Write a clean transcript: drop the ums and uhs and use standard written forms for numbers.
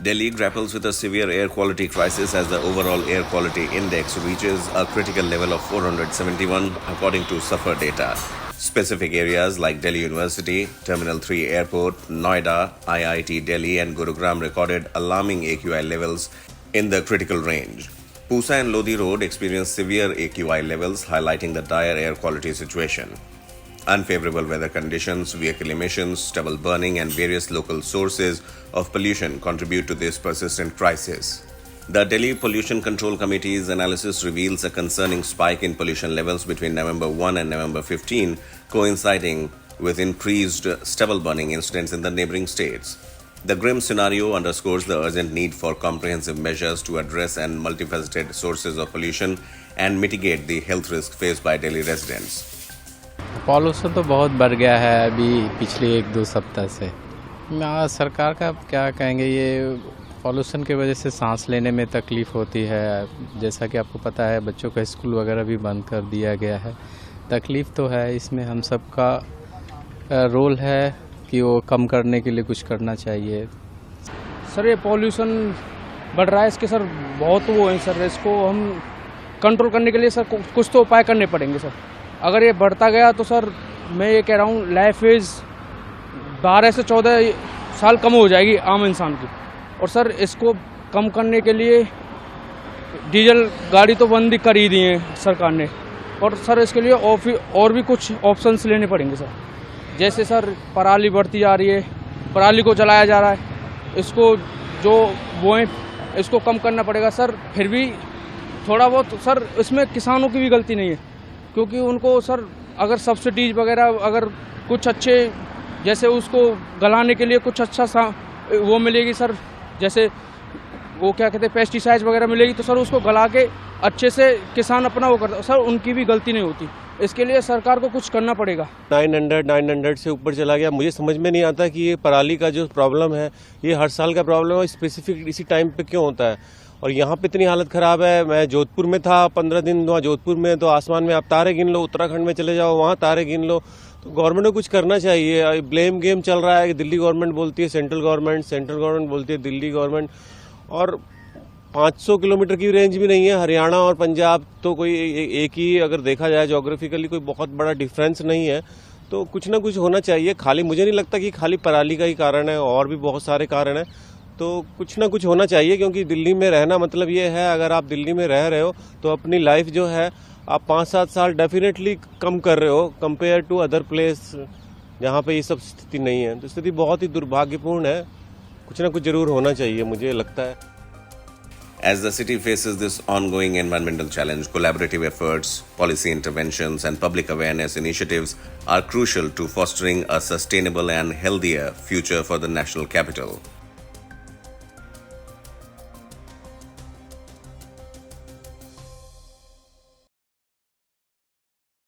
Delhi grapples with a severe air quality crisis as the overall air quality index reaches a critical level of 471 according to SAFAR data. Specific areas like Delhi University, Terminal 3 Airport, Noida, IIT Delhi and Gurugram recorded alarming AQI levels in the critical range. Pusa and Lodi Road experienced severe AQI levels, highlighting the dire air quality situation. Unfavorable weather conditions, vehicle emissions, stubble burning, and various local sources of pollution contribute to this persistent crisis. The Delhi Pollution Control Committee's analysis reveals a concerning spike in pollution levels between November 1 and November 15, coinciding with increased stubble burning incidents in the neighboring states. The grim scenario underscores the urgent need for comprehensive measures to address and multifaceted sources of pollution and mitigate the health risk faced by Delhi residents. Pollution तो बहुत बढ़ गया है अभी पिछले 1-2 सप्ताह से। सरकार का क्या कहेंगे, ये पॉल्यूशन की वजह से सांस लेने में तकलीफ़ होती है। जैसा कि आपको पता है बच्चों का स्कूल वगैरह भी बंद कर दिया गया है। तकलीफ़ तो है, इसमें हम सब का रोल है कि वो कम करने के लिए कुछ करना चाहिए। सर ये पॉल्यूशन बढ़ रहा है, इसके सर बहुत वो है सर, इसको हम कंट्रोल करने के लिए सर कुछ तो उपाय करने पड़ेंगे सर। अगर ये बढ़ता गया तो सर मैं ये कह रहा हूँ लाइफ एज 12 से 14 साल कम हो जाएगी आम इंसान की। और सर इसको कम करने के लिए डीजल गाड़ी तो बंद ही कर ही दी है सरकार ने, और सर इसके लिए और भी कुछ ऑप्शंस लेने पड़ेंगे सर। जैसे सर पराली बढ़ती जा रही है, पराली को जलाया जा रहा है, इसको जो बोएं इसको कम करना पड़ेगा सर। फिर भी थोड़ा बहुत सर इसमें किसानों की भी गलती नहीं है, क्योंकि उनको सर अगर सब्सिडीज वगैरह अगर कुछ अच्छे जैसे उसको गलाने के लिए कुछ अच्छा सा वो मिलेगी सर, जैसे वो क्या कहते हैं पेस्टिसाइड्स वगैरह मिलेगी तो सर उसको गला के अच्छे से किसान अपना वो करता सर, उनकी भी गलती नहीं होती। इसके लिए सरकार को कुछ करना पड़ेगा। 900 से ऊपर चला गया। मुझे समझ में नहीं आता कि ये पराली का जो प्रॉब्लम है ये हर साल का प्रॉब्लम है, स्पेसिफिक इसी टाइम पे क्यों होता है। और यहाँ पे इतनी हालत ख़राब है। मैं जोधपुर में था 15 दिन, वहाँ जोधपुर में तो आसमान में आप तारे गिन लो, उत्तराखंड में चले जाओ वहाँ तारे गिन लो। तो गवर्नमेंट को कुछ करना चाहिए। ब्लेम गेम चल रहा है, दिल्ली गवर्नमेंट बोलती है सेंट्रल गवर्नमेंट बोलती है दिल्ली गवर्नमेंट। और 500 किलोमीटर की रेंज भी नहीं है। हरियाणा और पंजाब तो कोई एक ही, अगर देखा जाए जोग्राफिकली कोई बहुत बड़ा डिफरेंस नहीं है। तो कुछ ना कुछ होना चाहिए। खाली मुझे नहीं लगता कि खाली पराली का ही कारण है, और भी बहुत सारे कारण हैं। तो कुछ ना कुछ होना चाहिए, क्योंकि दिल्ली में रहना मतलब ये है, अगर आप दिल्ली में रह रहे हो तो अपनी लाइफ जो है आप 5-7 साल डेफिनेटली कम कर रहे हो कंपेयर टू अदर प्लेस जहाँ पे ये सब स्थिति नहीं है। तो स्थिति बहुत ही दुर्भाग्यपूर्ण है। कुछ ना कुछ जरूर होना चाहिए, मुझे लगता है। As the city faces this ongoing environmental challenge, collaborative efforts, policy interventions, and public awareness initiatives are crucial to fostering a sustainable and healthier future for the national capital.